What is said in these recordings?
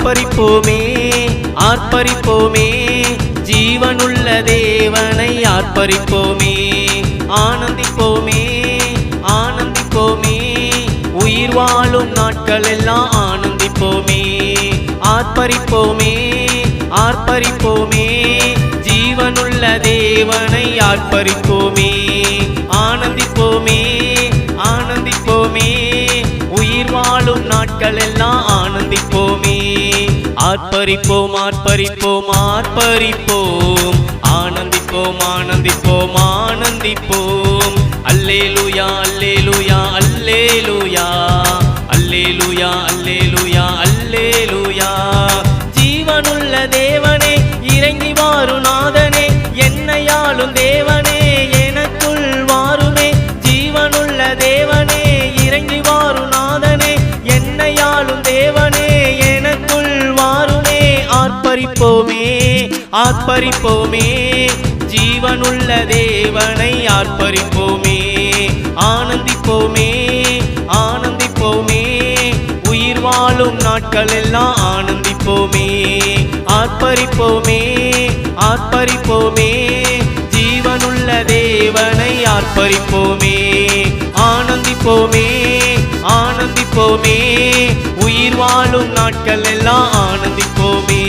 ஆர்ப்பரிப்போமே ஆர்ப்பரிப்போமே, ஜீவனுள்ள தேவனை ஆர்ப்பரிப்போமே. ஆனந்திப்போமே ஆனந்திப்போமே, உயிர் வாழும் நாட்கள் எல்லாம் ஆனந்திப்போமே. ஆர்ப்பரிப்போமே ஆர்ப்பரிப்போமே, ஜீவனுள்ள தேவனை ஆர்ப்பரிப்போமே. ஆனந்திப்போமே ஆனந்திப்போமே, உயிர் வாழும் நாட்கள் எல்லாம் ஆனந்திப்போமே. ஆர்ப்பரிப்போம் ஆர்ப்பரிப்போம் ஆர்ப்பரிப்போம், ஆனந்திப்போம் ஆனந்திப்போம் ஆனந்திப்போம். அல்லேலூயா அல்லேலூயா அல்லேலூயா அல்லேலூயா அல்லேலூயா அல்லேலூயா. ஜீவனுள்ள தேவனே இறங்கி வாரும் நாதனே, என்னையாளும் தேவனே எனக்குள் வாருமே. ஜீவனுள்ள தேவனே இறங்கி வாரும் நாதனே, என்னையாளும் தேவனே எனக்குள் வாருமே. ஆர்ப்பரிப்போமே ஆர்ப்பரிப்போமே, ஜீவனுள்ள தேவனை ஆர்ப்பரிப்போமே. ஆனந்திப்போமே ஆனந்திப்போமே, உயிர் வாழும் நாட்கள் எல்லாம் ஆனந்திப்போமே. ஆர்ப்பரிப்போமே ஆர்ப்பரிப்போமே, ஜீவனுள்ள தேவனை ஆர்ப்பரிப்போமே. ஆனந்திப்போமே ஆனந்திப்போமே, உயிர் வாழும் நாட்கள் எல்லாம் ஆனந்திப்போமே.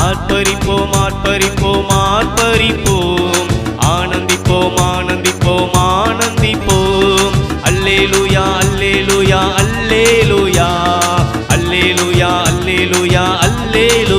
ஆர்ப்பரிப்போம் ஆர்ப்பரிப்போம் ஆர்ப்பரிப்போம், ஆனந்திப்போம் ஆனந்திப்போம் ஆனந்திப்போம். அல்லேலூயா அல்லேலூயா அல்லேலூயா அல்லேலூயா அல்லேலூயா அல்லேலூயா.